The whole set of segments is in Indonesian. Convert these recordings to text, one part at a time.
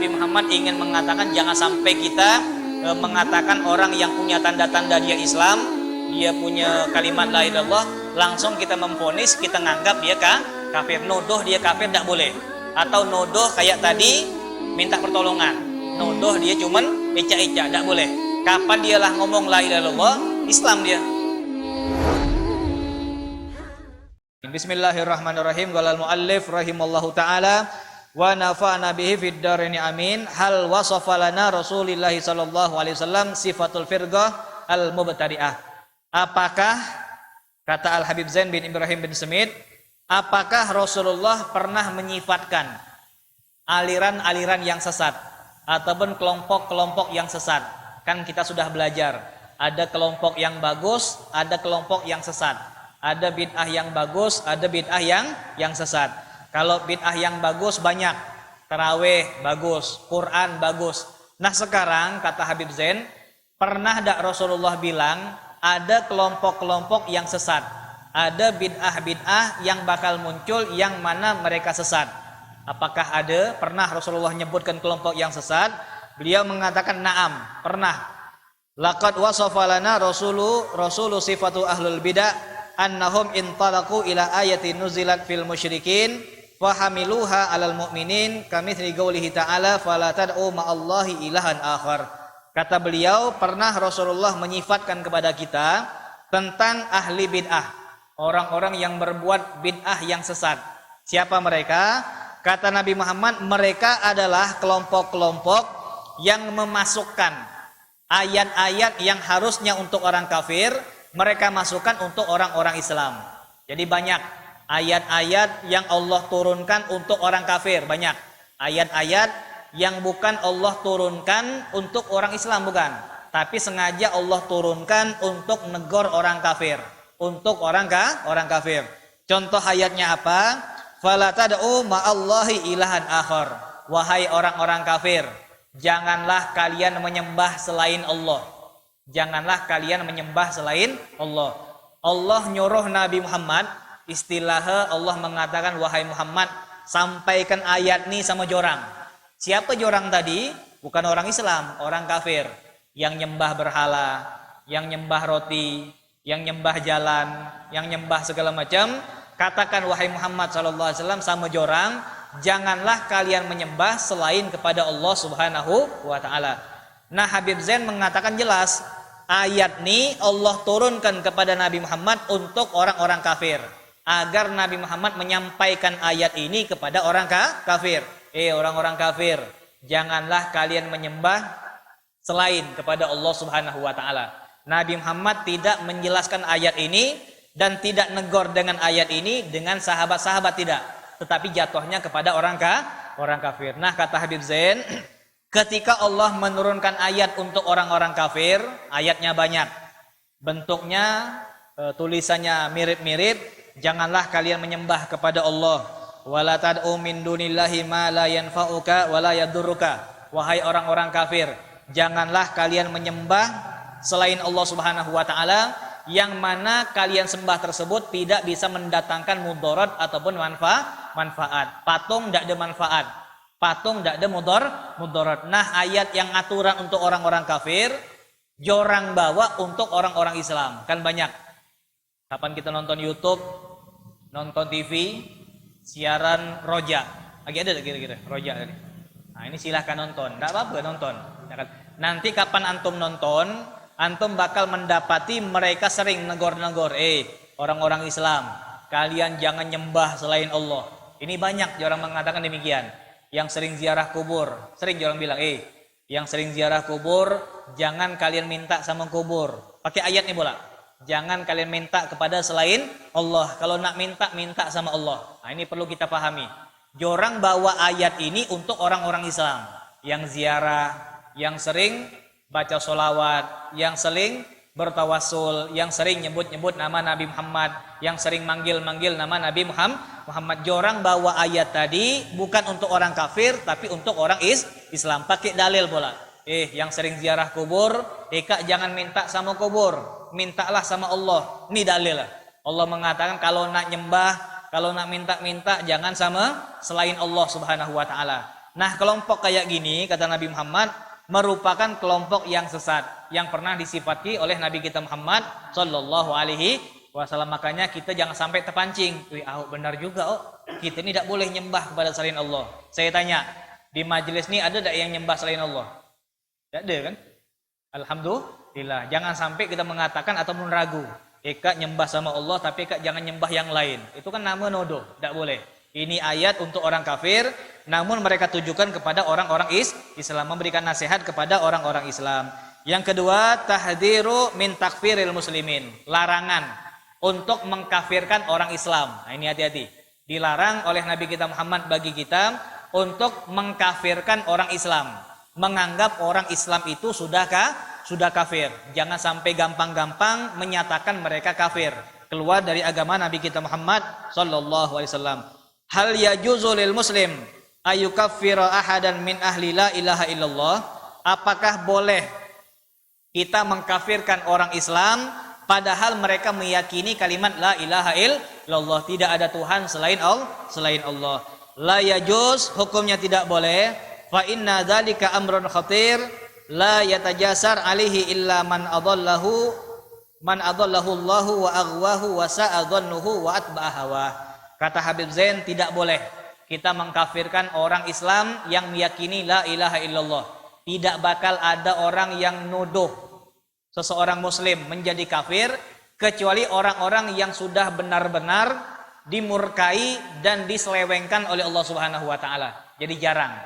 Nabi Muhammad ingin mengatakan jangan sampai kita mengatakan orang yang punya tanda-tanda dia Islam, dia punya kalimat la ilaha illallah, langsung kita memvonis, kita nganggap dia kafir, nodoh dia kafir, tidak boleh. Atau nodoh kayak tadi minta pertolongan, nodoh dia cuman eca-eca, tidak boleh. Kapan dialah ngomong la ilaha illallah, Islam dia. Bismillahirrahmanirrahim. Qala al-muallif rahimallahu taala wa nafa'na bihi fid dharain amin. Hal wasafa lana Rasulullah sallallahu alaihi wasallam sifatul firqah al-mubtadi'ah. Apakah, kata Al-Habib Zain bin Ibrahim bin Semit, apakah Rasulullah pernah menyifatkan aliran-aliran yang sesat ataupun kelompok-kelompok yang sesat? Kan kita sudah belajar, ada kelompok yang bagus, ada kelompok yang sesat. Ada bid'ah yang bagus, ada bid'ah yang sesat. Kalau bid'ah yang bagus banyak, tarawih bagus, Quran bagus. Nah sekarang kata Habib Zain, pernah tak Rasulullah bilang ada kelompok-kelompok yang sesat, ada bid'ah-bid'ah yang bakal muncul yang mana mereka sesat? Apakah ada? Pernah Rasulullah menyebutkan kelompok yang sesat? Beliau mengatakan na'am, pernah. Laqad wasafa lana rasulu sifatu ahlul bid'ah annahum intalaqu ila ayatin nuzilat fil musyrikin fahamiluha alal mu'minin kamitsli qoulihi ta'ala fala tad'u ma'allahi ilahan akhar. Kata beliau, pernah Rasulullah menyifatkan kepada kita tentang ahli bid'ah, orang-orang yang berbuat bid'ah yang sesat. Siapa mereka? Kata Nabi Muhammad, mereka adalah kelompok-kelompok yang memasukkan ayat-ayat yang harusnya untuk orang kafir, mereka masukkan untuk orang-orang Islam. Jadi banyak ayat-ayat yang Allah turunkan untuk orang kafir, banyak ayat-ayat yang bukan Allah turunkan untuk orang Islam, bukan, tapi sengaja Allah turunkan untuk negor orang kafir, untuk orang kafir. Contoh ayatnya apa? Fala tad'u ma'allahi ilahan akhar. Wahai orang-orang kafir, janganlah kalian menyembah selain Allah. Janganlah kalian menyembah selain Allah. Allah nyuruh Nabi Muhammad, istilahnya Allah mengatakan, wahai Muhammad, sampaikan ayat ini sama jorang. Siapa jorang tadi? Bukan orang Islam, orang kafir yang nyembah berhala, yang nyembah roti, yang nyembah jalan, yang nyembah segala macam. Katakan wahai Muhammad sallallahu alaihi wasallam sama jorang, janganlah kalian menyembah selain kepada Allah Subhanahu wa taala. Nah, Habib Zain mengatakan jelas, ayat ini Allah turunkan kepada Nabi Muhammad untuk orang-orang kafir, agar Nabi Muhammad menyampaikan ayat ini kepada orang kafir. Orang-orang kafir, janganlah kalian menyembah selain kepada Allah Subhanahu wa taala. Nabi Muhammad tidak menjelaskan ayat ini dan tidak negor dengan ayat ini dengan sahabat-sahabat, tidak, tetapi jatuhnya kepada orang kafir. Nah, kata Habib Zain, ketika Allah menurunkan ayat untuk orang-orang kafir, ayatnya banyak, bentuknya, tulisannya mirip-mirip. Janganlah kalian menyembah kepada Allah. Wala tad'u min dunillahi ma la yanfa'uka wa la yadurruka. Wahai orang-orang kafir, janganlah kalian menyembah selain Allah Subhanahu wa taala yang mana kalian sembah tersebut tidak bisa mendatangkan mudarat ataupun manfaat. Patung tidak ada manfaat, patung tidak ada mudarat. Nah, ayat yang aturan untuk orang-orang kafir, jorang bawa untuk orang-orang Islam. Kan banyak. Kapan kita nonton YouTube, nonton TV, siaran roja, lagi ada kira-kira roja tadi. Nah, ini silahkan nonton, tidak apa-apa nonton. Nanti kapan antum nonton, antum bakal mendapati mereka sering negor-negor, orang-orang Islam, kalian jangan nyembah selain Allah. Ini banyak orang mengatakan demikian. Yang sering ziarah kubur, sering orang bilang, yang sering ziarah kubur, jangan kalian minta sama kubur. Pakai ayat nih bola. Jangan kalian minta kepada selain Allah. Kalau nak minta, minta sama Allah. Nah, ini perlu kita pahami. Jorang bawa ayat ini untuk orang-orang Islam yang ziarah, yang sering baca sholawat, yang sering bertawassul, yang sering nyebut-nyebut nama Nabi Muhammad, yang sering manggil-manggil nama Nabi Muhammad. Jorang bawa ayat tadi bukan untuk orang kafir, tapi untuk orang Islam. Pakai dalil bola. Yang sering ziarah kubur, kak jangan minta sama kubur, mintalah sama Allah. Ini dalil. Allah mengatakan kalau nak nyembah, kalau nak minta-minta jangan sama selain Allah Subhanahu wa taala. Nah, kelompok kayak gini kata Nabi Muhammad merupakan kelompok yang sesat yang pernah disifati oleh Nabi kita Muhammad sallallahu alaihi wasallam. Makanya kita jangan sampai terpancing. Benar juga, kita ini tidak boleh nyembah kepada selain Allah. Saya tanya, di majelis ini ada tidak yang nyembah selain Allah? Tidak ada kan? Alhamdulillah. Jangan sampai kita mengatakan atau ragu. Kak nyembah sama Allah tapi kak jangan nyembah yang lain. Itu kan nama nodoh, tidak boleh. Ini ayat untuk orang kafir, namun mereka tujukan kepada orang-orang Islam, memberikan nasihat kepada orang-orang Islam. Yang kedua, tahdziru min takfiril muslimin, larangan untuk mengkafirkan orang Islam. Nah, ini hati-hati. Dilarang oleh Nabi kita Muhammad bagi kita untuk mengkafirkan orang Islam, menganggap orang Islam itu sudah kafir. Jangan sampai gampang-gampang menyatakan mereka kafir, keluar dari agama Nabi kita Muhammad sallallahu alaihi wasallam. Hal yajuzu lil muslim ayukaffira ahadan min ahli la ilaha illallah? Apakah boleh kita mengkafirkan orang Islam padahal mereka meyakini kalimat la ilaha illallah, tidak ada Tuhan selain Allah? La yajuz, hukumnya tidak boleh. Fa inna dzalika amrun khatir la yatajasar alaihi illa man adallahu Allahu wa aghwahu wa sa'adhannuhu wa atba'a hawa. Kata Habib Zain, tidak boleh kita mengkafirkan orang Islam yang meyakini la ilaha illallah. Tidak bakal ada orang yang nuduh seseorang muslim menjadi kafir kecuali orang-orang yang sudah benar-benar dimurkai dan diselewengkan oleh Allah Subhanahu wa taala. Jadi jarang.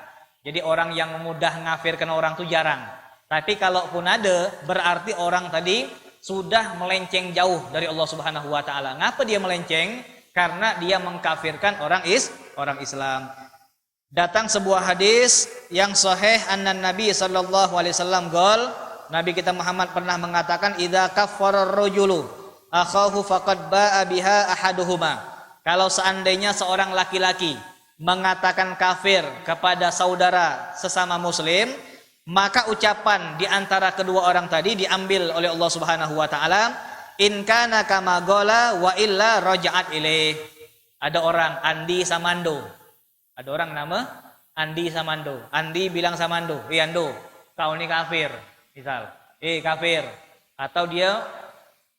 Jadi orang yang mudah ngafirkan orang itu jarang. Tapi kalaupun ada, berarti orang tadi sudah melenceng jauh dari Allah Subhanahu wa taala. Ngapa dia melenceng? Karena dia mengkafirkan orang Islam. Datang sebuah hadis yang sahih, anna Nabi sallallahu alaihi wasallam qol, Nabi kita Muhammad pernah mengatakan, idza kaffara ar-rajulu akhahu faqad ba'a biha ahaduhuma. Kalau seandainya seorang laki-laki mengatakan kafir kepada saudara sesama muslim, maka ucapan di antara kedua orang tadi diambil oleh Allah Subhanahu wa taala, in kana kama gola wa illa raja'at ilaih. Ada orang Andi Samando. Ada orang nama Andi Samando. Andi bilang Samando, Ando, kau ini kafir. Misal, kafir. Atau dia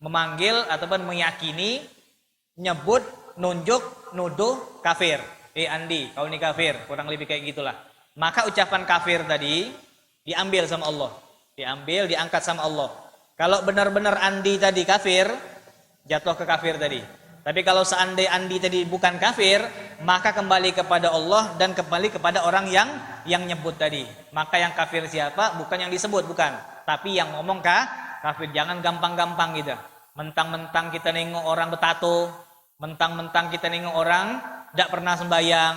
memanggil ataupun meyakini, nyebut, nunjuk, nuduh kafir. Andi, kau ini kafir. Kurang lebih kayak gitulah. Maka ucapan kafir tadi diambil sama Allah. Diambil, diangkat sama Allah. Kalau benar-benar Andi tadi kafir, jatuh ke kafir tadi. Tapi kalau seandainya Andi tadi bukan kafir, maka kembali kepada Allah dan kembali kepada orang yang nyebut tadi. Maka yang kafir siapa? Bukan yang disebut, bukan. Tapi yang ngomong kafir. Jangan gampang-gampang gitu. Mentang-mentang kita nengok orang betato, mentang-mentang kita nengok orang tidak pernah sembahyang,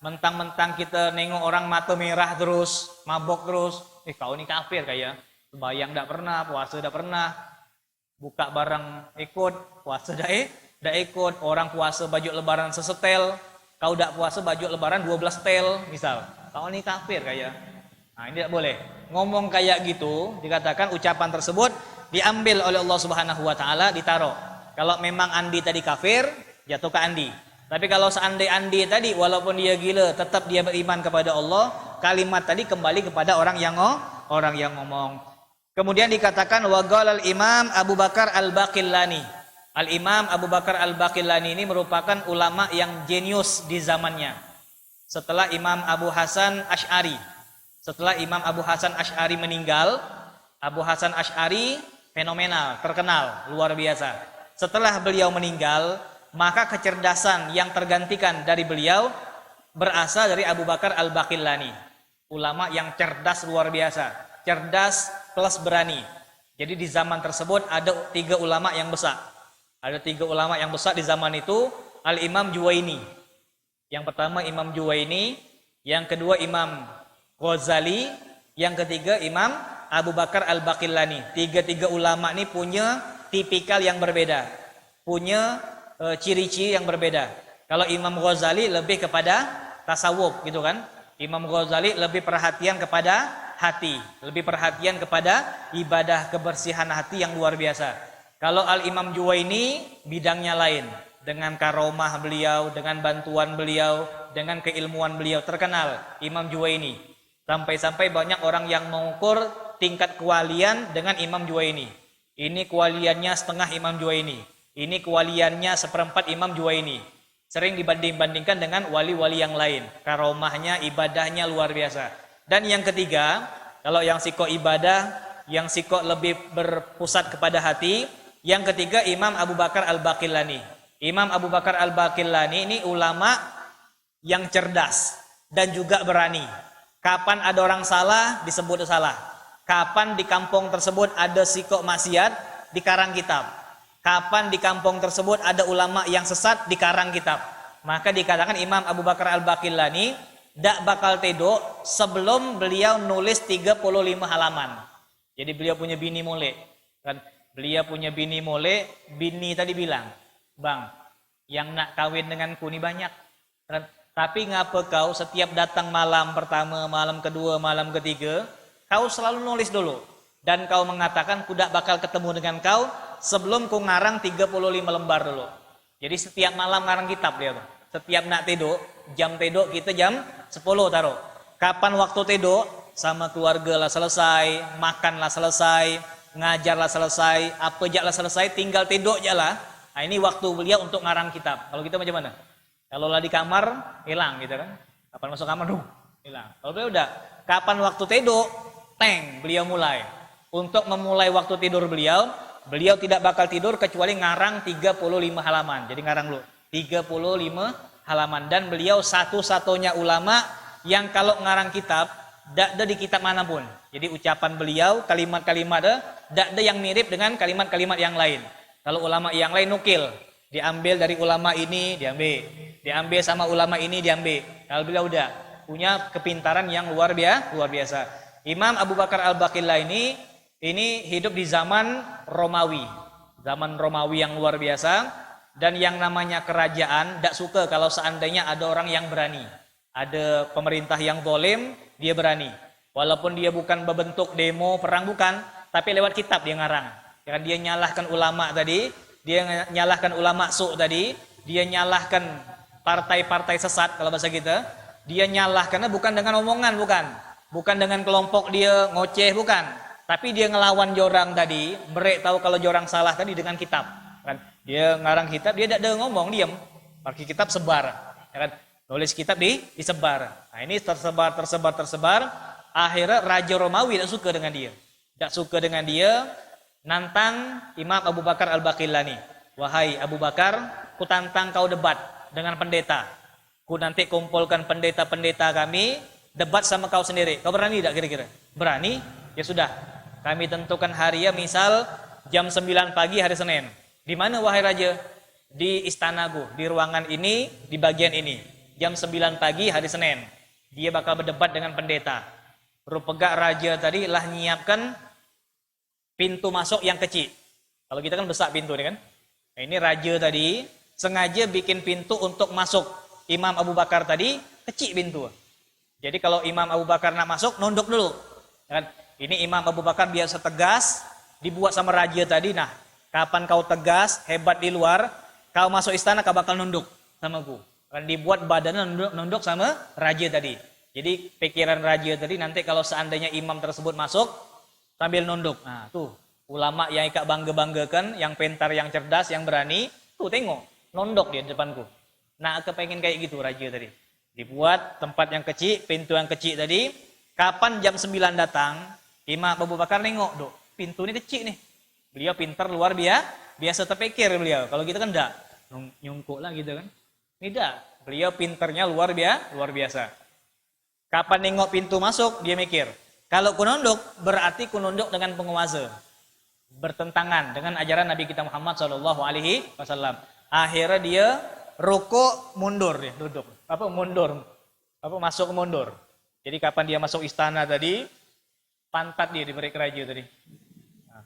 mentang-mentang kita nengok orang mata merah terus, mabok terus, kau ini kafir kayak. Sembahyang tidak pernah, puasa tidak pernah, buka barang ikut, puasa tidak ikut. Orang puasa baju lebaran sesetel, kau tidak puasa baju lebaran 12 setel misal. Kau ini kafir kayak. Nah, ini tidak boleh. Ngomong kayak gitu, dikatakan ucapan tersebut diambil oleh Allah Subhanahu wa taala, ditaruh. Kalau memang Andi tadi kafir, jatuh ke Andi. Tapi kalau seandainya Andi tadi walaupun dia gila, tetap dia beriman kepada Allah, kalimat tadi kembali kepada orang yang ngomong. Kemudian dikatakan wa qala al-Imam Abu Bakar Al-Baqillani. Al-Imam Abu Bakar Al-Baqillani ini merupakan ulama yang jenius di zamannya. Setelah Imam Abu Hasan Asy'ari. Setelah Imam Abu Hasan Asy'ari meninggal, Abu Hasan Asy'ari fenomenal, terkenal, luar biasa. Setelah beliau meninggal, maka kecerdasan yang tergantikan dari beliau berasal dari Abu Bakar Al-Baqillani. Ulama yang cerdas luar biasa. Cerdas plus berani. Jadi di zaman tersebut ada 3 ulama yang besar. Ada 3 ulama yang besar di zaman itu. Al-Imam Juwaini. Yang pertama Imam Juwaini, yang kedua Imam Ghazali, yang ketiga Imam Abu Bakar Al-Baqillani. 3 ulama ini punya tipikal yang berbeda, punya ciri-ciri yang berbeda. Kalau Imam Ghazali lebih kepada tasawuf gitu kan. Imam Ghazali lebih perhatian kepada hati, lebih perhatian kepada ibadah kebersihan hati yang luar biasa. Kalau Al-Imam Juwaini bidangnya lain. dengan karomah beliau, dengan bantuan beliau, dengan keilmuan beliau terkenal Imam Juwaini. Sampai-sampai banyak orang yang mengukur tingkat kewalian dengan Imam Juwaini. Ini kewaliannya setengah Imam Juwaini. Ini kewaliannya seperempat Imam Juwaini. Sering dibanding-bandingkan dengan wali-wali yang lain. Karomahnya, ibadahnya luar biasa. Dan yang ketiga, kalau yang siko ibadah, yang siko lebih berpusat kepada hati, yang ketiga Imam Abu Bakar Al-Baqillani. Imam Abu Bakar Al-Baqillani ini ulama yang cerdas dan juga berani. Kapan ada orang salah disebut salah. Kapan di kampung tersebut ada sikok maksiat dikarang kitab. Kapan di kampung tersebut ada ulama yang sesat dikarang kitab. Maka dikatakan Imam Abu Bakar Al-Baqillani dak bakal tedo sebelum beliau nulis 35 halaman. Jadi beliau punya bini mole. Kan beliau punya bini mole, bini tadi bilang, "Bang, yang nak kawin denganku ini banyak. Tapi ngapa kau setiap datang malam pertama, malam kedua, malam ketiga, kau selalu nulis dulu. Dan kau mengatakan kudak bakal ketemu dengan kau sebelum ku ngarang 35 lembar dulu." Jadi setiap malam ngarang kitab dia tuh. Setiap nak tidur, jam tidur kita jam 10 taruh. Kapan waktu tidur? Sama keluarga lah selesai, makan lah selesai, ngajar lah selesai, apa jak lah selesai, tinggal tidur je lah. Nah, ini waktu beliau untuk ngarang kitab. Kalau kita macam mana? Kalau lah di kamar, hilang gitu kan. Kapan masuk kamar, hilang. Kalau beliau udah, kapan waktu tidur, beliau mulai. Untuk memulai waktu tidur beliau tidak bakal tidur kecuali ngarang 35 halaman. Jadi ngarang dulu, 35 halaman. Dan beliau satu-satunya ulama yang kalau ngarang kitab, tidak ada di kitab manapun. Jadi ucapan beliau, kalimat-kalimat tidak ada yang mirip dengan kalimat-kalimat yang lain. Kalau ulama yang lain nukil, diambil dari ulama ini, diambil sama ulama ini, diambil. Kalau beliau udah punya kepintaran yang luar biasa. Imam Abu Bakar Al-Baqillani ini hidup di zaman Romawi yang luar biasa. Dan yang namanya kerajaan tidak suka kalau seandainya ada orang yang berani, ada pemerintah yang zalim, dia berani. Walaupun dia bukan berbentuk demo perang, bukan, tapi lewat kitab dia ngarang. Kan dia nyalahkan ulama tadi, dia nyalahkan ulama su tadi, dia nyalahkan partai-partai sesat kalau bahasa kita. Dia nyalahkannya bukan dengan omongan, bukan dengan kelompok dia ngoceh, bukan. Tapi dia ngelawan jorang tadi, mereka tahu kalau jorang salah tadi dengan kitab. Kan dia ngarang kitab, dia tidak ngomong, diam. Pakai kitab sebar, ya kan? Nulis kitab disebar. Nah, ini tersebar. Akhirnya Raja Romawi tidak suka dengan dia. Nantang Imam Abu Bakar Al-Baqillani. "Wahai Abu Bakar, ku tantang kau debat dengan pendeta. Ku nanti kumpulkan pendeta-pendeta kami, debat sama kau sendiri. Kau berani tidak kira-kira?" "Berani." "Ya sudah, kami tentukan hari ya, misal jam 9 pagi hari Senin. Di mana wahai raja?" "Di istanaku, di ruangan ini, di bagian ini. Jam 9 pagi hari Senin." Dia bakal berdebat dengan pendeta. Rupegak raja tadi lah nyiapkan pintu masuk yang kecil. Kalau kita kan besar pintu ini kan. Nah, ini raja tadi sengaja bikin pintu untuk masuk Imam Abu Bakar tadi kecil pintu. Jadi kalau Imam Abu Bakar nak masuk, nunduk dulu. Kan? Ini Imam Abu Bakar biasa tegas, dibuat sama raja tadi. Nah, kapan kau tegas, hebat di luar, kau masuk istana kau bakal nunduk sama ku. Kan dibuat badannya nunduk sama raja tadi. Jadi pikiran raja tadi nanti kalau seandainya imam tersebut masuk sambil nunduk. Nah, tuh ulama yang ikak bangga-banggakan, yang pintar, yang cerdas, yang berani, tuh tengok, nunduk dia di depanku. Nah, kepengen kayak gitu raja tadi. Dibuat tempat yang kecil, pintu yang kecil tadi. Kapan jam 9 datang, Imam Abu Bakar nengok, "Dok, pintu ini kecil nih." Beliau pintar luar biasa terpikir beliau. Kalau kita kan enggak, nyungkuk lah gitu kan. Tidak, beliau pintarnya luar biasa. Kapan nengok pintu masuk, dia mikir, kalau ku nunduk, berarti ku nunduk dengan penguasa. Bertentangan dengan ajaran Nabi kita Muhammad SAW. Akhirnya dia rukuk mundur, dia duduk. Masuk mundur. Jadi kapan dia masuk istana tadi, pantat dia diberi ke raja tadi. Nah,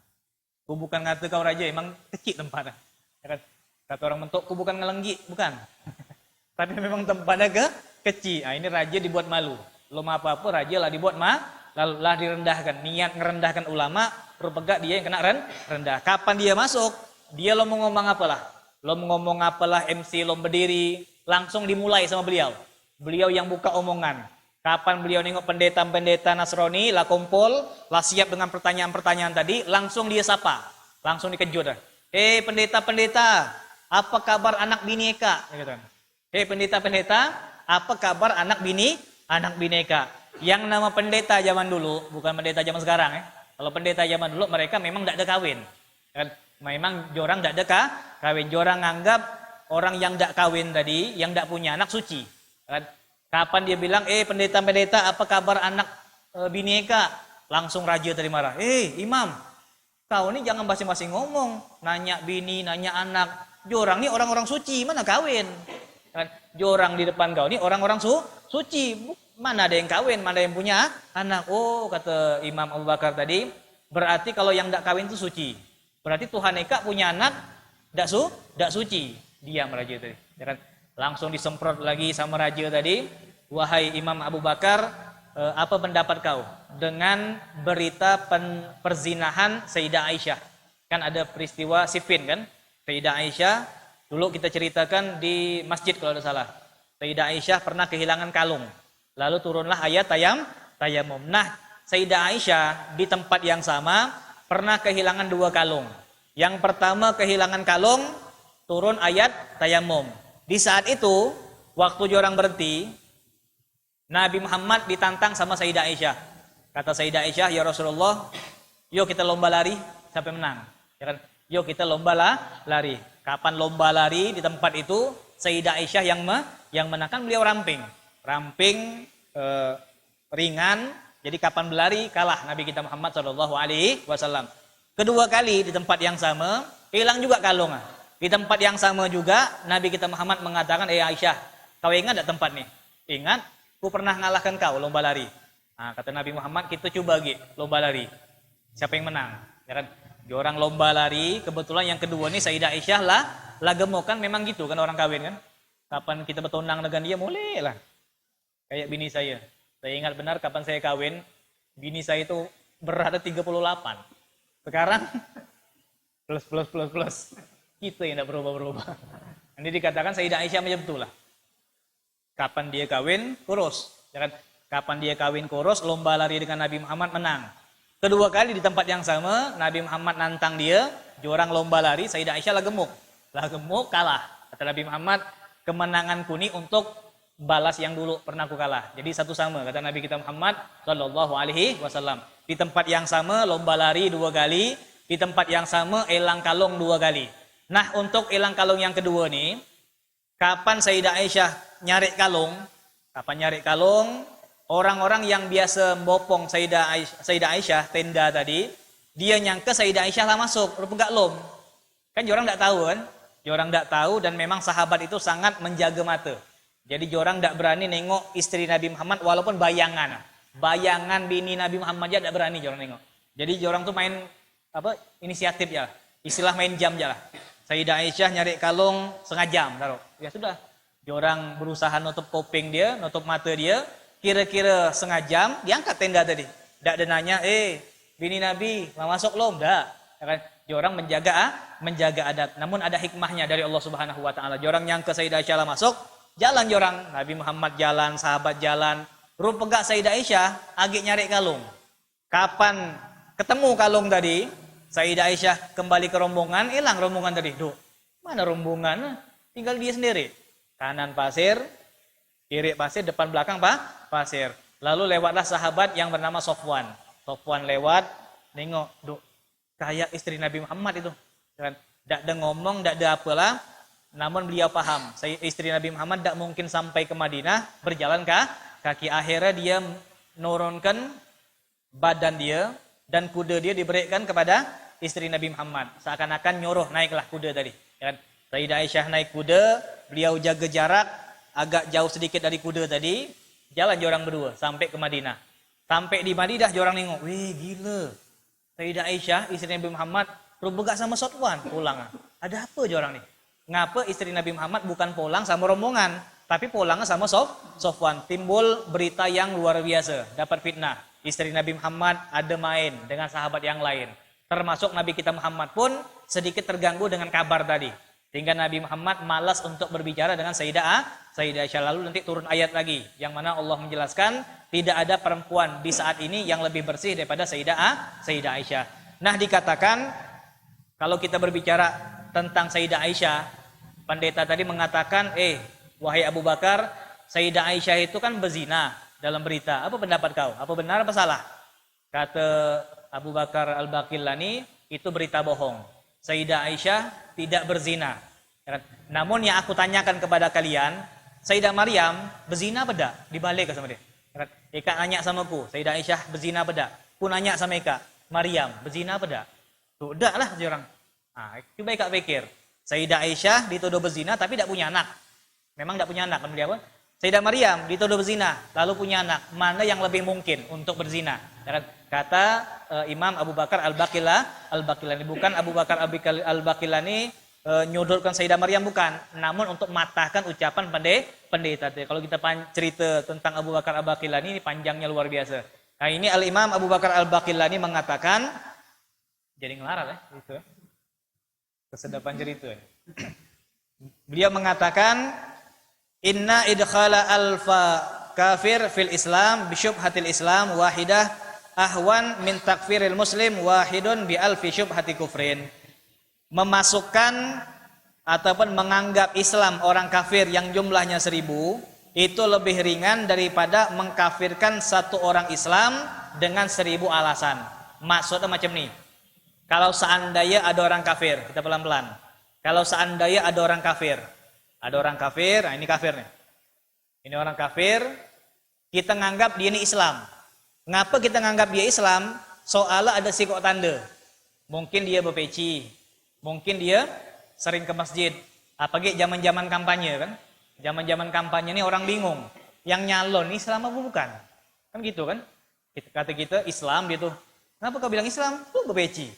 ku bukan ngata kau raja, emang kecil tempatnya. Ya kan? Kata orang mentok, ku bukan ngelenggi, bukan. Tapi memang tempatnya kecil. Nah, ini raja dibuat malu. Belum apa-apa, raja lah dibuat lalu lah direndahkan. Niat ngerendahkan ulama, rupegak dia yang kena rendah. Kapan dia masuk, dia lo mau ngomong apalah. Lom ngomong apalah MC lom berdiri, langsung dimulai sama beliau. Beliau yang buka omongan. Kapan beliau nengok pendeta-pendeta Nasrani, lah kumpul, lah siap dengan pertanyaan-pertanyaan tadi, langsung dia sapa. Langsung dikejut. Pendeta-pendeta, apa kabar anak bineka? Pendeta-pendeta, apa kabar anak bineka? Yang nama pendeta zaman dulu, bukan pendeta zaman sekarang. Kalau pendeta zaman dulu, mereka memang tidak ada kawin. Memang jorang tidak ada kawin. Jorang anggap orang yang tidak kawin tadi, yang tidak punya anak suci. Kapan dia bilang, pendeta-pendeta, apa kabar anak bineka? Langsung raja tadi marah. Imam, kau ini jangan masing-masing ngomong. Nanya bini, nanya anak. Jorang ini orang-orang suci, mana kawin? Jorang di depan kau ini orang-orang suci. Mana ada yang kawin, mana yang punya anak. Oh, kata Imam Abu Bakar tadi, berarti kalau yang tidak kawin itu suci. Berarti Tuhan Eka punya anak tidak suci. Diam raja tadi. Langsung disemprot lagi sama raja tadi. Wahai Imam Abu Bakar, apa pendapat kau dengan berita perzinahan Sayyidah Aisyah? Kan ada peristiwa Siffin kan? Sayyidah Aisyah, dulu kita ceritakan di masjid kalau tidak salah. Sayyidah Aisyah pernah kehilangan kalung. Lalu turunlah ayat tayamum. Nah, Sayyidah Aisyah di tempat yang sama pernah kehilangan 2 kalung. Yang pertama kehilangan kalung, turun ayat tayamum. Di saat itu, waktu orang berhenti, Nabi Muhammad ditantang sama Sayyidah Aisyah. Kata Sayyidah Aisyah, ya Rasulullah, yuk kita lomba lari sampai menang. Yuk kita lomba lari. Kapan lomba lari di tempat itu, Sayyidah Aisyah yang menangkan, beliau ramping. Ringan. Jadi kapan berlari kalah Nabi kita Muhammad SAW. Kedua kali di tempat yang sama, hilang juga kalung. Di tempat yang sama juga, Nabi kita Muhammad mengatakan, Aisyah, kau ingat tak tempat nih? Ingat, ku pernah ngalahkan kau lomba lari. Nah, kata Nabi Muhammad, kita coba lagi lomba lari. Siapa yang menang? Ya kan? Di orang lomba lari, kebetulan yang kedua nih Sayyidah Aisyah lah gemuk kan, memang gitu kan orang kawin kan. Kapan kita bertunang dengan dia, boleh lah. Kayak bini saya. Saya ingat benar kapan saya kawin, bini saya itu berat 38. Sekarang plus. Kita yang tidak berubah-berubah. Ini dikatakan Sayyidah Aisyah macam itulah. Kapan dia kawin, kurus. Ya kan? Kapan dia kawin kurus, lomba lari dengan Nabi Muhammad menang. Kedua kali di tempat yang sama, Nabi Muhammad nantang dia, jorang lomba lari, Sayyidah Aisyah lah gemuk, kalah. Kata Nabi Muhammad, kemenanganku ini untuk balas yang dulu pernah aku kalah. Jadi satu sama, kata Nabi kita Muhammad SAW. Di tempat yang sama, lomba lari 2 kali, di tempat yang sama, elang kalung 2 kali. Nah, untuk elang kalung yang kedua nih, kapan Sayyidah Aisyah nyari kalung, orang-orang yang biasa membopong Sayyidah Aisyah tenda tadi, dia nyangka Sayyidah Aisyah lah masuk, rupanya enggak lom. Kan orang enggak tahu kan? Orang enggak tahu dan memang sahabat itu sangat menjaga mata. Jadi orang enggak berani nengok istri Nabi Muhammad walaupun bayangan. Bayangan bini Nabi Muhammad aja enggak berani orang nengok. Jadi orang tuh main inisiatif ya. Istilah main jam aja lah. Sayyidah Aisyah nyari kalung setengah jam taruh. Ya sudah. Orang berusaha nutup kuping dia, nutup mata dia, kira-kira setengah jam diangkat tenda tadi. Enggak ada nanya, bini Nabi, mau masuk belum? Enggak. Orang menjaga adat. Namun ada hikmahnya dari Allah Subhanahu wa taala. Orang yang ke Sayyidah Aisyah masuk, jalan orang, Nabi Muhammad jalan, sahabat jalan. Rupanya Sayyidah Aisyah agak nyari kalung. Kapan ketemu kalung tadi, Sayyidah Aisyah kembali ke rombongan, hilang rombongan tadi. Duh, mana rombongan? Tinggal dia sendiri. Kanan pasir, kiri pasir, depan belakang pasir. Lalu lewatlah sahabat yang bernama Sofwan. Sofwan lewat, nengok, duh, kayak istri Nabi Muhammad itu. Tidak ada ngomong, tidak ada apalah. Namun beliau paham, istri Nabi Muhammad tidak mungkin sampai ke Madinah berjalan kaki. Akhirnya dia menurunkan badan dia dan kuda dia diberikan kepada istri Nabi Muhammad. Seakan-akan nyuruh naiklah kuda tadi. Sayyidah Aisyah naik kuda, beliau jaga jarak agak jauh sedikit dari kuda tadi. Jalan orang berdua sampai ke Madinah. Sampai di Madinah orang nengok, wih gila. Sayyidah Aisyah istri Nabi Muhammad rupanya sama Sofwan pulang. Ada apa orang nih? Ngapa istri Nabi Muhammad bukan pulang sama rombongan, tapi pulangnya sama Sofwan. Timbul berita yang luar biasa, dapat fitnah. Istri Nabi Muhammad ada main dengan sahabat yang lain. Termasuk Nabi kita Muhammad pun sedikit terganggu dengan kabar tadi. Sehingga Nabi Muhammad malas untuk berbicara dengan Sayyidah Aisyah. Lalu nanti turun ayat lagi yang mana Allah menjelaskan tidak ada perempuan di saat ini yang lebih bersih daripada Sayyidah Aisyah. Nah, dikatakan kalau kita berbicara tentang Sayyidah Aisyah, pendeta tadi mengatakan, wahai Abu Bakar, Sayyidah Aisyah itu kan berzina dalam berita. Apa pendapat kau? Apa benar apa salah? Kata Abu Bakar Al-Baqillani, itu berita bohong. Sayyidah Aisyah tidak berzina. Namun yang aku tanyakan kepada kalian, Sayyidah Maryam berzina apa tidak? Dibalik sama dia. Eka nanya sama ku, Sayyidah Aisyah berzina apa tidak? Ku nanya sama Eka, Maryam berzina apa tidak? Tuh, tidak lah orang. Nah, coba Eka pikir. Sayyidah Aisyah dituduh berzina tapi tidak punya anak. Memang tidak punya anak kan dia apa? Sayyidah Maryam dituduh berzina lalu punya anak. Mana yang lebih mungkin untuk berzina? Kata Imam Abu Bakar Al-Baqillani, bukan Abu Bakar Al-Baqillani nyodorkan Sayyidah Maryam, bukan, namun untuk matahkan ucapan pendeta. Kalau kita cerita tentang Abu Bakar Al-Baqillani ini panjangnya luar biasa. Nah, ini Al-Imam Abu Bakar Al-Baqillani mengatakan, jadi ngelarat gitu. Kesedapan cerita. Beliau mengatakan, inna idkhala alfa kafir fil Islam bisyubhatil Islam wahidah ahwan min takfiril muslim wahidun bi alfi syubhati kufrin. Memasukkan ataupun menganggap Islam orang kafir yang jumlahnya 1000 itu lebih ringan daripada mengkafirkan satu orang Islam dengan 1000 alasan. Maksudnya macam nih. Kalau seandainya ada orang kafir, kita pelan-pelan. Kalau seandainya ada orang kafir, nah ini kafir nih. Ini orang kafir, kita nganggap dia ini Islam. Ngapa kita nganggap dia Islam? Soalnya ada sikok tanda. Mungkin dia berpeci, mungkin dia sering ke masjid. Apalagi zaman-zaman kampanye kan? Zaman-zaman kampanye ini orang bingung. Yang nyalon ini Islam apa bukan? Kan gitu kan? Kata kita Islam dia tuh. Kenapa kau bilang Islam? Tuh berpeci.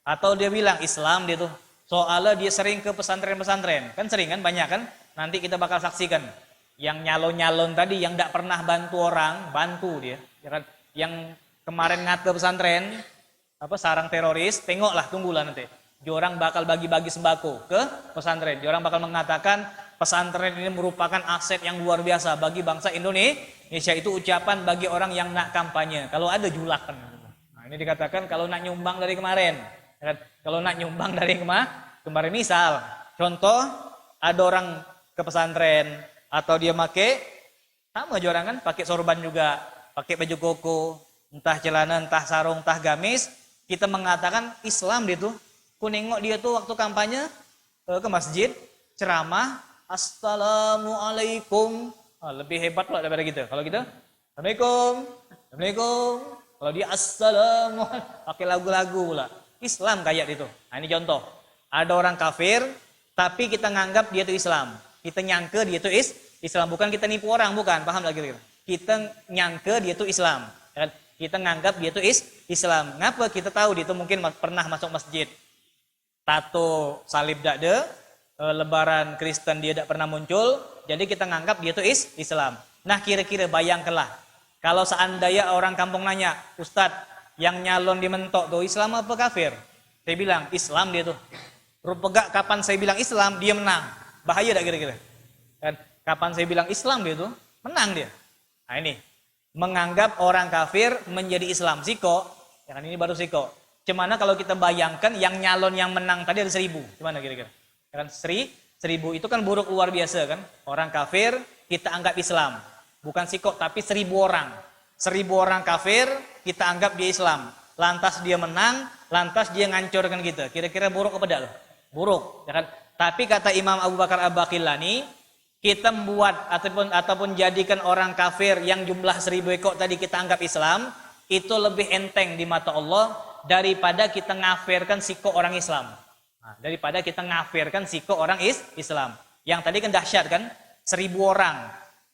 Atau dia bilang Islam dia tuh. Soalnya dia sering ke pesantren-pesantren. Kan sering kan? Banyak kan? Nanti kita bakal saksikan. Yang nyalon-nyalon tadi yang tidak pernah bantu orang, bantu dia. Yang kemarin ngat ke pesantren, sarang teroris, tengoklah, tunggulah nanti. Diorang bakal bagi-bagi sembako ke pesantren. Diorang bakal mengatakan pesantren ini merupakan aset yang luar biasa bagi bangsa Indonesia. Itu ucapan bagi orang yang nak kampanye. Kalau ada julakan. Nah, ini dikatakan kalau nak nyumbang dari kemarin. Kalau nak nyumbang dari kemarin, misal contoh ada orang ke pesantren atau dia make sama aja orang kan pakai sorban juga, pakai baju koko, entah celana, entah sarung, entah gamis, kita mengatakan Islam dia tuh. Ku nengok dia tuh waktu kampanye ke masjid ceramah Assalamualaikum. Lebih hebat pula daripada kita. Kalau kita Assalamualaikum. Kalau dia Assalamualaikum pakai lagu-lagu pula. Islam kayak itu. Nah, ini contoh. Ada orang kafir, tapi kita nganggap dia itu Islam. Kita nyangka dia itu Islam. Bukan kita nipu orang, bukan. Paham lagi? Kita nyangka dia itu Islam. Kita nganggap dia itu Islam. Ngapa kita tahu dia itu mungkin pernah masuk masjid. Tato salib tak ada. Lebaran Kristen dia tak pernah muncul. Jadi kita nganggap dia itu Islam. Nah, kira-kira bayangkanlah. Kalau seandainya orang kampung nanya, Ustadz, yang nyalon di mentok tuh Islam apa kafir? Saya bilang Islam dia tuh. Rupanya kapan saya bilang Islam dia menang. Bahaya tak kira-kira? Kan? Kapan saya bilang Islam dia tuh menang dia. Nah ini menganggap orang kafir menjadi Islam. Siko, ya kan ini baru siko. Cemana kalau kita bayangkan yang nyalon yang menang tadi ada 1000. Gimana kira-kira? Ya kan 1000 itu kan buruk luar biasa kan? Orang kafir kita anggap Islam. Bukan siko tapi 1000 orang. 1000 orang kafir kita anggap dia Islam. Lantas dia menang, lantas dia ngancurkan kita. Kira-kira buruk apa tidak? Buruk, ya kan? Tapi kata Imam Abu Bakar Al-Baqillani, kita membuat ataupun jadikan orang kafir yang jumlah 1000 ekor tadi kita anggap Islam, itu lebih enteng di mata Allah daripada kita ngafirkan siko orang Islam. Nah, daripada kita ngafirkan siko orang Islam. Yang tadi kan dahsyat kan? 1000 orang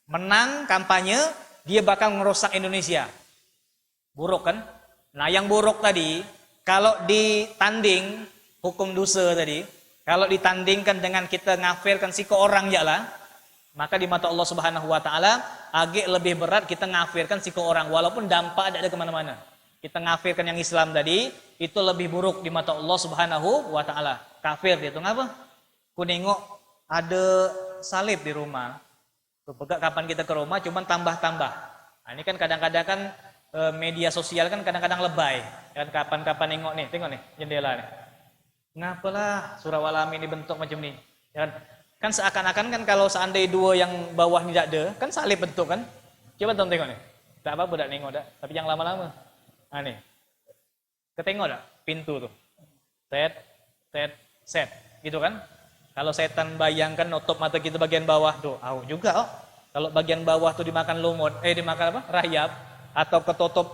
menang kampanye, dia bakal merusak Indonesia. Buruk kan? Nah, yang buruk tadi, kalau ditanding hukum dosa tadi, kalau ditandingkan dengan kita ngafirkan siko orang lah, maka di mata Allah Subhanahu wa taala agak lebih berat kita ngafirkan siko orang walaupun dampak ada kemana-mana. Kita ngafirkan yang Islam tadi itu lebih buruk di mata Allah Subhanahu wa taala. Kafir dia itu ngapa? ku nengok ada salib di rumah. Pegak kapan kita ke rumah cuman tambah-tambah. Nah, ini kan kadang-kadang kan media sosial kan kadang-kadang lebay. Kan kapan-kapan nengok nih, tengok nih jendela nih. Ngapalah surah wal amin dibentuk macam ni? Kan seakan-akan kan kalau seandainya dua yang bawah tidak ada, kan salib bentuk kan? Coba tengok nih. Tak apa-apa dak nengok dak, tapi yang lama-lama. Ah nih. Ketengok dak pintu tuh. Set. Gitu kan? Kalau setan bayangkan nutup mata kita bagian bawah tuh, juga oh. Kalau bagian bawah tuh dimakan lumut, dimakan apa? Rayap atau ketutup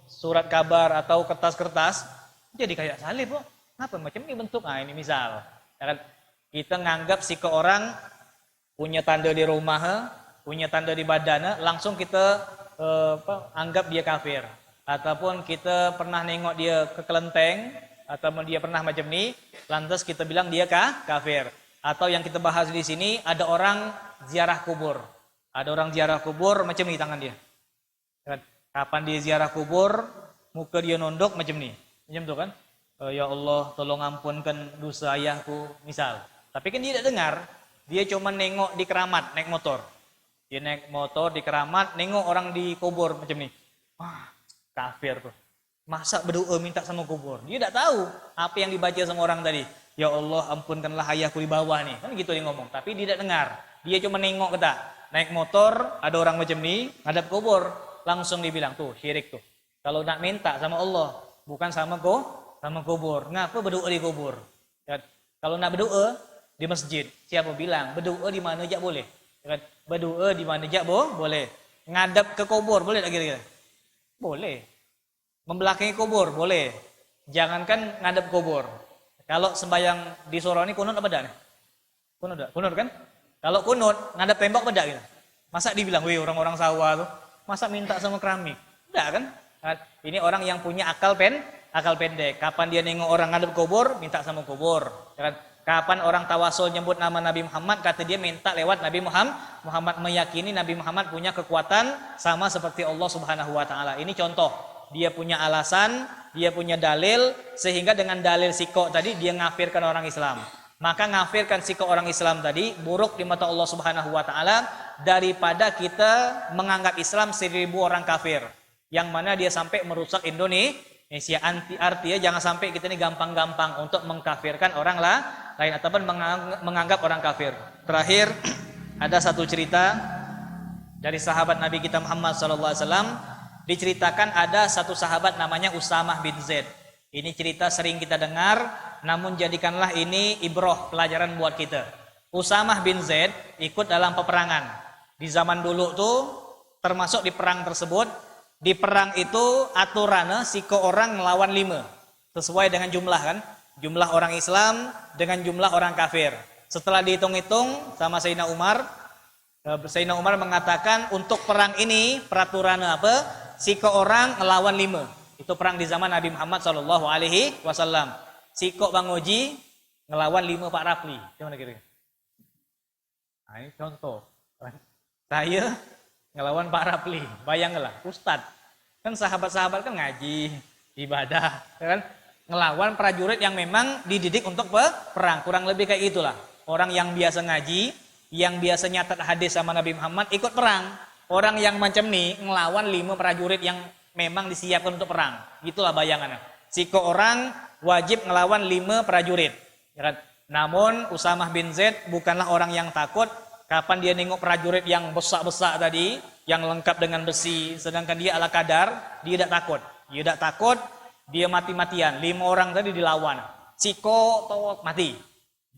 surat kabar atau kertas-kertas, jadi kayak salib oh. Apa macam ini bentuk? Nah, ini misal. Ya kan? Kita nganggap si ke orang punya tanda di rumah, punya tanda di badan, langsung kita anggap dia kafir. Ataupun kita pernah nengok dia ke kelenteng, atau dia pernah macam ni, lantas kita bilang dia kafir. Atau yang kita bahas di sini, ada orang ziarah kubur. Ada orang ziarah kubur macam ni tangan dia. Kapan dia ziarah kubur, muka dia nunduk macam ni. Macam tu kan? Ya Allah, tolong ampunkan dosa ayahku, misal. Tapi kan dia tidak dengar. Dia cuma nengok di keramat, naik motor. Dia naik motor di keramat, nengok orang di kubur macam ni. Wah, kafir tuh. Masa berdoa minta sama kubur? Dia tidak tahu apa yang dibaca sama orang tadi. Ya Allah, ampunkanlah ayahku di bawah nih. Kan gitu dia ngomong. Tapi dia tidak dengar. Dia cuma nengok kita. Naik motor, ada orang macam ni, ngadap kubur. Langsung dibilang, tuh syirik tuh. Kalau nak minta sama Allah, bukan sama kubur. Ngapa berdoa di kubur? Ya, kalau nak berdoa di masjid, siapa bilang berdoa di mana aja boleh? Ya, berdoa di mana aja boleh. Ngadap ke kubur boleh tak kira-kira? Boleh. Membelakangi kubur boleh. Jangankan ngadap kubur. Kalau sembahyang di sore ini kunut apa dah nih? Kunut kan? Kalau kunut ngadap tembok apa dah gitu? Masa dibilang, wih orang-orang sawah tuh, masa minta sama keramik? Tidak kan? Ini orang yang punya akal pendek. Kapan dia nengok orang ngadep kubur, minta sama kubur. Kapan orang tawasul nyebut nama Nabi Muhammad, kata dia minta lewat Nabi Muhammad, meyakini Nabi Muhammad punya kekuatan sama seperti Allah Subhanahu wa taala. Ini contoh. Dia punya alasan, dia punya dalil, sehingga dengan dalil siko tadi dia ngafirkan orang Islam. Maka ngafirkan siko orang Islam tadi buruk di mata Allah Subhanahu wa taala daripada kita menganggap Islam 1000 orang kafir. Yang mana dia sampai merusak Indonesia. Artinya jangan sampai kita ini gampang-gampang untuk mengkafirkan orang lain ataupun menganggap orang kafir. Terakhir ada satu cerita dari sahabat Nabi kita Muhammad SAW. Diceritakan ada satu sahabat namanya Usamah bin Zaid. Ini cerita sering kita dengar, namun jadikanlah ini ibroh, pelajaran buat kita. Usamah bin Zaid ikut dalam peperangan. Di zaman dulu tuh termasuk di perang tersebut. Di perang itu aturannya siko orang ngelawan 5. Sesuai dengan jumlah kan. Jumlah orang Islam dengan jumlah orang kafir. Setelah dihitung-hitung sama Sayyidina Umar mengatakan untuk perang ini peraturannya apa? Siko orang ngelawan 5. Itu perang di zaman Nabi Muhammad SAW. Siko Bang Oji ngelawan 5 Pak Rapli. Gimana kira-kira? Nah, ini contoh. Saya ngelawan Pak Rapli. Bayanglah, Ustadz. Kan sahabat-sahabat kan ngaji, ibadah. Kan? Ngelawan prajurit yang memang dididik untuk perang. Kurang lebih kayak itulah. Orang yang biasa ngaji, yang biasa nyatat hadis sama Nabi Muhammad, ikut perang. Orang yang macam nih ngelawan 5 prajurit yang memang disiapkan untuk perang. Itulah bayangannya. Siko orang wajib ngelawan 5 prajurit. Ya kan? Namun Usamah bin Zaid bukanlah orang yang takut. Kapan dia nengok prajurit yang besar-besar tadi, yang lengkap dengan besi, sedangkan dia ala kadar, dia tidak takut. Dia tidak takut, dia mati-matian. 5 orang tadi dilawan. Siko tawak mati.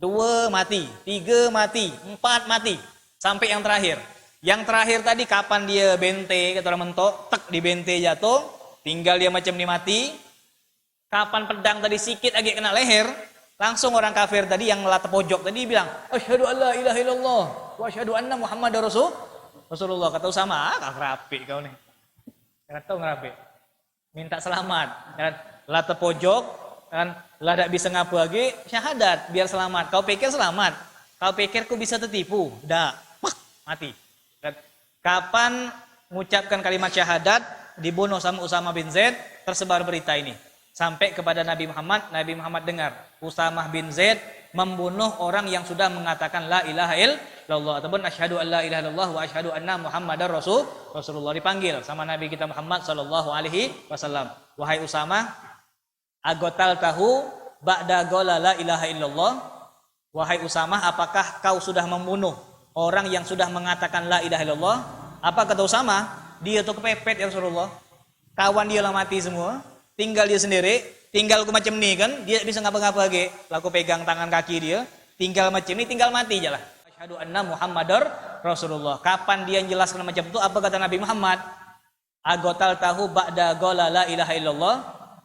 2 mati, 3 mati, 4 mati. Sampai yang terakhir. Yang terakhir tadi kapan dia bente, kata orang mentok, tek di bente jatuh, tinggal dia macam ni mati. Kapan pedang tadi sikit lagi kena leher, langsung orang kafir tadi yang melatih pojok tadi bilang, asyhadu alla ilaha illallah wa asyhadu anna Muhammadar Rasulullah. Kata Usama, ngerapi kau nih. Kata ngerapi. Minta selamat. Latih pojok, kan lah tak bisa ngapu lagi, syahadat biar selamat. Kau pikir selamat? Kau pikir ku bisa tertipu? Dak, mati. Kapan mengucapkan kalimat syahadat dibunuh sama Usamah bin Zaid, tersebar berita ini. sampai kepada Nabi Muhammad dengar Usamah bin Zaid membunuh orang yang sudah mengatakan la ilaha illallah ataupun asyhadu an la ilaha illallah wa asyhadu anna muhammadar rasulullah. Dipanggil sama Nabi kita Muhammad sallallahu alaihi wasallam, wahai Usamah, agotal tahu ba'da gola la ilaha illallah. Wahai Usamah, apakah kau sudah membunuh orang yang sudah mengatakan la ilaha illallah? Apa kata Usamah? Dia tuh kepepet ya Rasulullah, kawan dia lah mati semua, tinggal dia sendiri, tinggal aku macam ni kan, dia bisa ngapa-ngapa lagi. Laku pegang tangan kaki dia, tinggal macam ni, tinggal mati aja lah. Asyhadu anna Muhammadar Rasulullah. Kapan dia jelaskan macam itu? Apa kata Nabi Muhammad? Agotal tahu ba'da gola la ilaha illallah.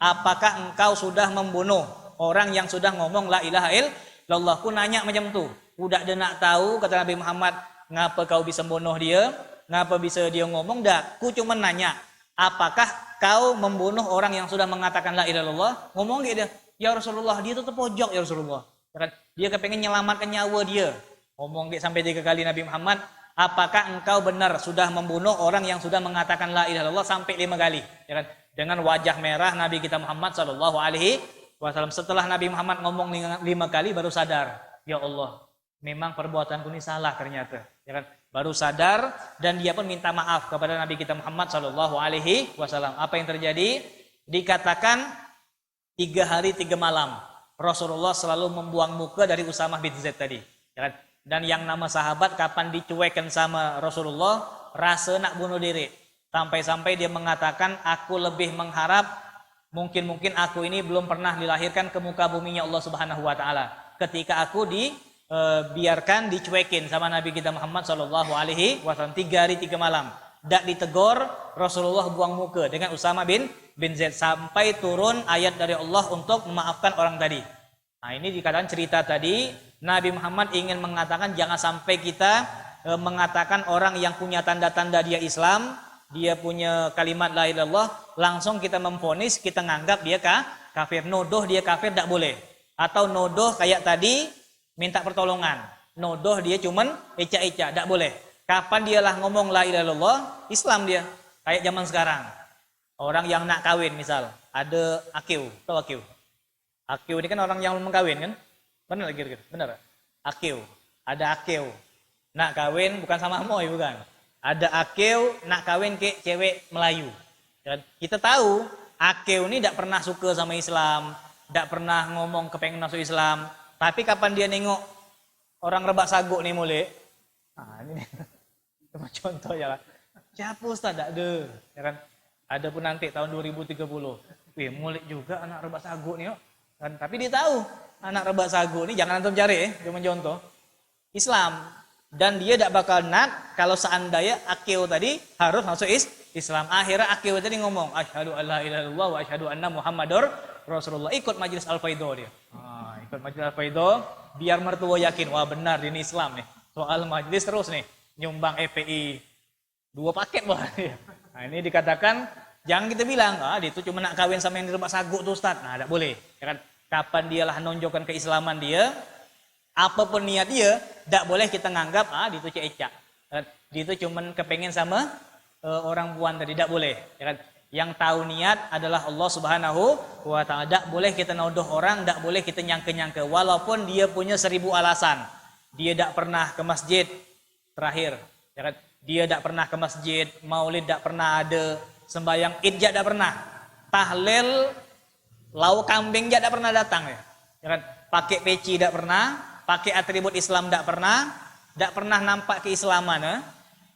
Apakah engkau sudah membunuh orang yang sudah ngomong la ilaha illallah? Ku nanya macam tu. Udah dia nak tahu, kata Nabi Muhammad, ngapa kau bisa bunuh dia? Ngapa bisa dia ngomong? Dak, ku cuma nanya, apakah kau membunuh orang yang sudah mengatakan la ilaha illallah? Ngomong gitu dia, ya Rasulullah, dia tuh terpojok ya Rasulullah. Dia kepengen nyelamatkan nyawa dia. Ngomong gitu sampai 3 kali Nabi Muhammad, apakah engkau benar sudah membunuh orang yang sudah mengatakan la ilaha illallah? Sampai 5 kali. Ya kan? Dengan wajah merah Nabi kita Muhammad sallallahu alaihi wasallam. Setelah Nabi Muhammad ngomong 5 kali baru sadar, ya Allah, memang perbuatanku ini salah ternyata. Ya kan? Baru sadar dan dia pun minta maaf kepada Nabi kita Muhammad sallallahu alaihi wasallam. Apa yang terjadi? Dikatakan 3 hari 3 malam Rasulullah selalu membuang muka dari Usamah bin Zaid tadi. Ya kan? Dan yang nama sahabat kapan dicuekin sama Rasulullah rasa nak bunuh diri. Sampai-sampai dia mengatakan, aku lebih mengharap mungkin aku ini belum pernah dilahirkan ke muka buminya Allah Subhanahu wa taala. Ketika aku biarkan dicuekin sama Nabi kita Muhammad sallallahu alaihi wasallam 3 hari 3 malam. Dak ditegor, Rasulullah buang muka dengan Usamah bin Zaid sampai turun ayat dari Allah untuk memaafkan orang tadi. Nah, ini dikatakan cerita tadi Nabi Muhammad ingin mengatakan jangan sampai kita mengatakan orang yang punya tanda-tanda dia Islam, dia punya kalimat la ilaha illallah, langsung kita memvonis, kita nganggap dia kafir, nodoh dia kafir, tak boleh. Atau nodoh kayak tadi minta pertolongan, nodoh dia cuman eca-eca, tak boleh. Kapan dialah ngomong la ilaha illallah, Islam dia. Kayak zaman sekarang, orang yang nak kawin misal, ada akil, tahu akil? Akil ini kan orang yang belum kawin kan? Benar lagi, benar. Akil, ada akil, nak kawin bukan sama moy bukan? Ada akil nak kawin ke cewek Melayu. Kita tahu akil ini tidak pernah suka sama Islam, tidak pernah ngomong kepengen masuk Islam. Tapi kapan dia nengok orang rebak saguk nih mulai, ini cuma contoh ya lah. Siapa Ustaz? Tak ada, ya kan? Ada pun nanti tahun 2030. Wih, mulai juga anak rebak saguk nih, kan? Tapi dia tahu anak rebak saguk nih jangan antum cari, cuma contoh Islam. Dan dia tidak bakal nak kalau seandainya akil tadi harus masuk Islam. Akhirnya akil tadi ngomong asyhadu alla ilaha illallah wa asyhadu anna muhammadar rasulullah. Ikut majelis Al-Faidah dia. Ikut majelis Al-Faidah biar mertua yakin, wah benar ini Islam nih. Soal majelis terus nih nyumbang FPI 2 paket bah. Nah, ini dikatakan jangan kita bilang dia itu cuma nak kawin sama yang di rumah saguk tuh Ustaz. Nah, tidak boleh. Ya kan? Kapan dialah nunjukkan keislaman dia, apapun niat dia, tidak boleh kita nganggap dia itu cecak. Dia itu cuma kepengen sama orang puan tadi, tidak boleh. Ya kan? Yang tahu niat adalah Allah Subhanahu wa taala. Tak boleh kita nodoh orang, tak boleh kita nyangka-nyangka walaupun dia punya 1000 alasan. Dia tak pernah ke masjid terakhir, ya kan? Dia tak pernah ke masjid, maulid tak pernah ada, sembahyang Id tak pernah. Tahlil lau kambing tak pernah datang ya. Ya kan? Pakai peci tak pernah, pakai atribut Islam tak pernah nampak keislaman.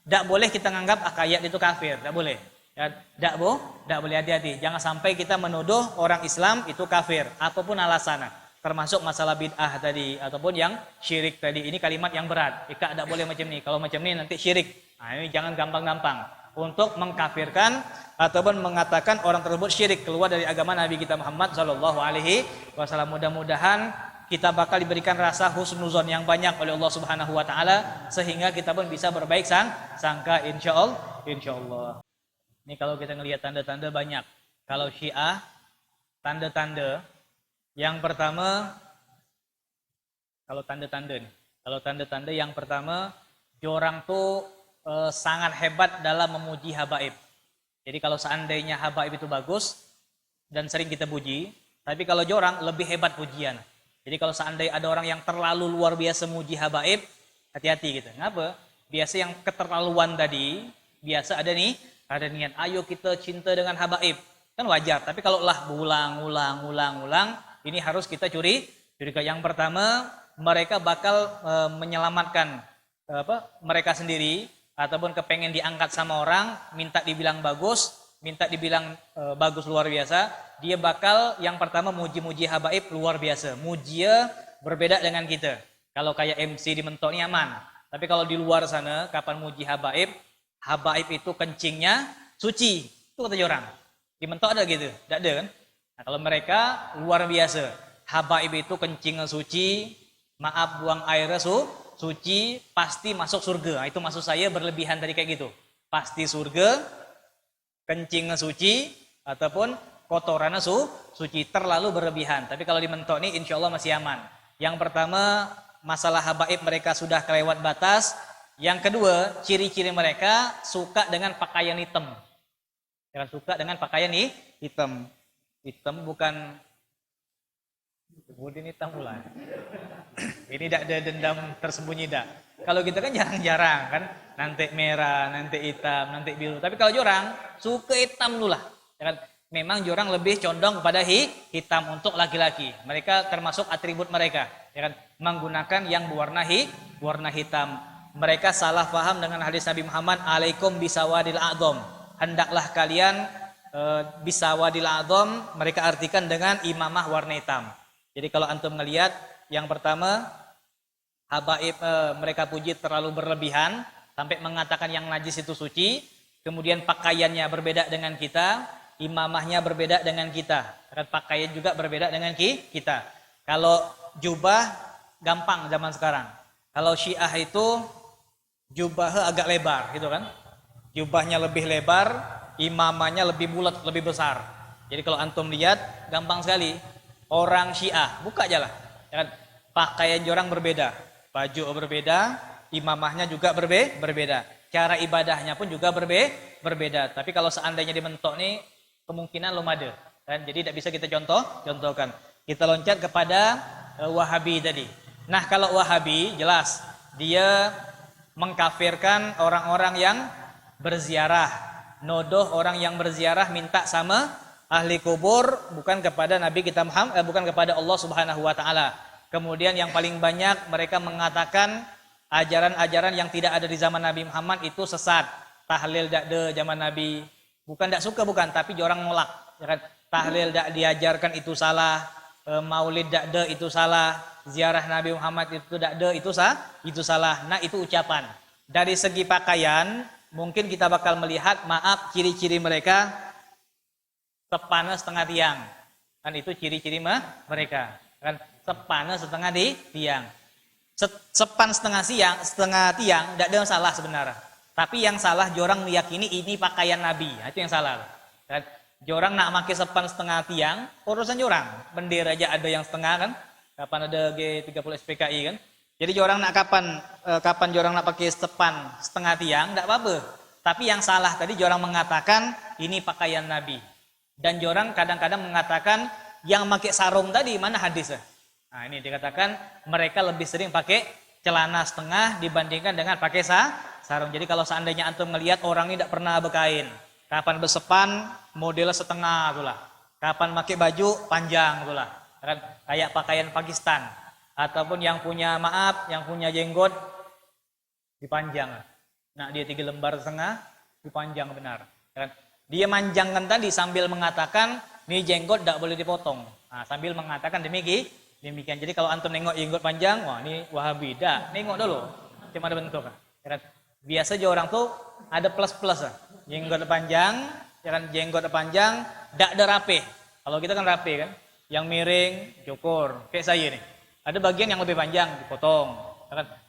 Tak boleh kita nganggap kayak itu kafir, tak boleh. Ya, tak boleh, hati-hati. Jangan sampai kita menuduh orang Islam itu kafir, apapun alasannya. Termasuk masalah bid'ah tadi ataupun yang syirik tadi. Ini kalimat yang berat. Ika tak boleh macam ni. Kalau macam ni nanti syirik. Nah, ini jangan gampang-gampang untuk mengkafirkan ataupun mengatakan orang tersebut syirik, keluar dari agama Nabi kita Muhammad sallallahu alaihi wasallam. Mudah-mudahan kita bakal diberikan rasa husnuzon yang banyak oleh Allah Subhanahu wa taala sehingga kita pun bisa berbaik sangka insyaallah. Ini kalau kita ngelihat tanda-tanda banyak. Kalau Syiah tanda-tanda yang pertama, kalau tanda-tanda yang pertama, diorang tuh sangat hebat dalam memuji habaib. Jadi kalau seandainya habaib itu bagus, dan sering kita puji. Tapi kalau jorang lebih hebat pujian. Jadi kalau seandainya ada orang yang terlalu luar biasa muji habaib, hati-hati gitu. Ngapa? Biasa yang keterlaluan tadi, biasa ada niat, ayo kita cinta dengan habaib. Kan wajar, tapi kalau lah ulang, ini harus kita curiga. Yang pertama, mereka bakal menyelamatkan mereka sendiri, ataupun kepengen diangkat sama orang, minta dibilang bagus, bagus luar biasa, dia bakal yang pertama muji-muji habaib luar biasa. Muji berbeda dengan kita. Kalau kayak MC di mentok ini aman. Tapi kalau di luar sana, kapan muji habaib itu kencingnya suci. Itu kata orang. Di mentok ada gitu? Tidak ada kan? Nah, kalau mereka luar biasa. Habaib itu kencingnya suci, maaf buang airnya suci, pasti masuk surga. Nah, itu maksud saya berlebihan tadi kayak gitu. Pasti surga, kencingnya suci, ataupun kotorannya suci, terlalu berlebihan. Tapi kalau di mentok ini insya Allah masih aman. Yang pertama, masalah habaib mereka sudah kelewat batas. Yang kedua, ciri-ciri mereka suka dengan pakaian hitam. Jangan suka dengan pakaian hitam. Hitam bukan kemudian hitam pula. Ini tidak ada dendam tersembunyi dah. Kalau kita kan jarang-jarang kan, nanti merah, nanti hitam, nanti biru. Tapi kalau jorang suka hitam dulu lah. Ya kan? Memang jorang lebih condong kepada hitam untuk laki-laki. Mereka termasuk atribut mereka, ya kan? Menggunakan yang warna hitam. Mereka salah paham dengan hadis Nabi Muhammad, alaikum bisawadil a'dham. Hendaklah kalian bisawadil a'dham, mereka artikan dengan imamah warna hitam. Jadi kalau antum melihat yang pertama, habaib mereka puji terlalu berlebihan sampai mengatakan yang najis itu suci. Kemudian pakaiannya berbeda dengan kita, imamahnya berbeda dengan kita. Karena pakaian juga berbeda dengan kita. Kalau jubah gampang zaman sekarang. Kalau Syiah itu jubah agak lebar gitu kan. Jubahnya lebih lebar, imamahnya lebih bulat, lebih besar. Jadi kalau antum lihat gampang sekali. Orang Syiah, buka aja lah. Ya kan? Pakaian orang berbeda, baju berbeda, imamahnya juga berbeda. Cara ibadahnya pun juga berbeda. Tapi kalau seandainya dimentok nih, kemungkinan belum ada. Dan jadi tidak bisa kita contohkan. Kita loncat kepada Wahabi tadi. Nah kalau Wahabi jelas dia mengkafirkan orang-orang yang berziarah, nodoh orang yang berziarah minta sama ahli kubur, bukan kepada Nabi kita Muhammad, bukan kepada Allah Subhanahu wa taala. Kemudian yang paling banyak mereka mengatakan ajaran-ajaran yang tidak ada di zaman Nabi Muhammad itu sesat. Tahlil tidak ada zaman Nabi. Bukan tidak suka bukan, tapi orang nolak. Ya kan? Tahlil tidak diajarkan itu salah, maulid tidak ada itu salah, ziarah Nabi Muhammad itu tidak ada itu salah. Nah, itu ucapan. Dari segi pakaian, mungkin kita bakal melihat ciri-ciri mereka sepanas setengah tiang. Kan itu ciri-ciri mereka. Kan sepanas setengah tiang. Sepan setengah tiang tidak ada yang salah sebenarnya. Tapi yang salah jorang meyakini ini pakaian Nabi. Nah, itu yang salah. Kan jorang nak pakai sepan setengah tiang, urusan jorang. Bendera aja ada yang setengah kan. Kapan ada G30 SPKI kan. Jadi jorang nak kapan jorang nak pakai sepan setengah tiang tidak apa-apa. Tapi yang salah tadi jorang mengatakan ini pakaian Nabi. Dan jorang kadang-kadang mengatakan yang pakai sarung tadi mana hadisnya? Nah ini dikatakan mereka lebih sering pakai celana setengah dibandingkan dengan pakai sarung. Jadi kalau seandainya antum melihat orang ini tidak pernah berkain, kapan bersepan modelnya setengah itulah, kapan pakai baju panjang itulah, kan kayak pakaian Pakistan, ataupun yang punya jenggot dipanjang. Nah dia 3 lembar setengah dipanjang benar, kan? Dia manjangkan tadi sambil mengatakan ini jenggot tidak boleh dipotong. Nah, sambil mengatakan demikian. Jadi kalau antum nengok jenggot panjang, wah ini Wahabi. Dah, nengok dulu. Cuma ada bentuk. Biasa aja orang tuh ada plus-plus. Jenggot panjang, jenggot panjang, tidak ada rapi. Kalau kita kan rapi kan, yang miring, cukur. Kayak saya nih. Ada bagian yang lebih panjang dipotong.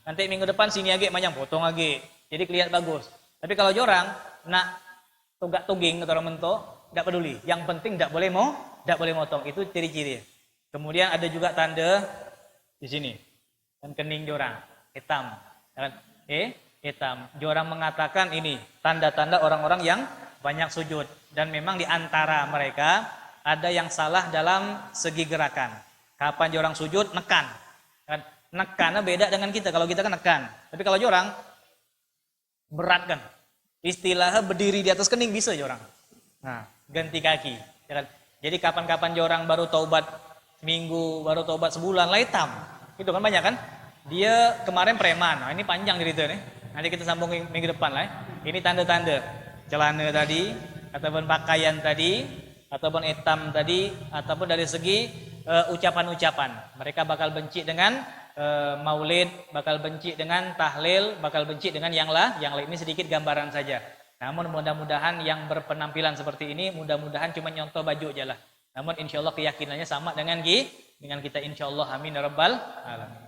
Nanti minggu depan sini lagi panjang, potong lagi. Jadi kelihatan bagus. Tapi kalau jorang nak tugak-tuging atau orang mentok, tidak peduli. Yang penting tidak boleh motong. Itu ciri-ciri. Kemudian ada juga tanda di sini. Dan kening jorang hitam. Hitam. Jorang mengatakan ini tanda-tanda orang-orang yang banyak sujud. Dan memang di antara mereka ada yang salah dalam segi gerakan. Kapan jorang sujud, nekan. Kan? Nekannya beda dengan kita. Kalau kita kan nekan. Tapi kalau jorang, berat kan. Istilahnya berdiri di atas kening bisa jorang. Nah, ganti kaki. Ya kan? Jadi kapan-kapan jorang baru taubat seminggu, baru taubat sebulan, lah hitam. Itu kan banyak kan. Dia kemarin preman. Nah, ini panjang cerita nih. Nanti kita sambung minggu depan lah. Ini tanda-tanda. Celana tadi, ataupun pakaian tadi, ataupun etam tadi, ataupun dari segi ucapan-ucapan. Mereka bakal benci dengan maulid, bakal benci dengan tahlil, bakal benci dengan yang lain. Ini sedikit gambaran saja. Namun mudah-mudahan yang berpenampilan seperti ini, mudah-mudahan cuma nyontoh baju aja lah. Namun insya Allah keyakinannya sama dengan kita insya Allah. Amin ya rabbal alamin.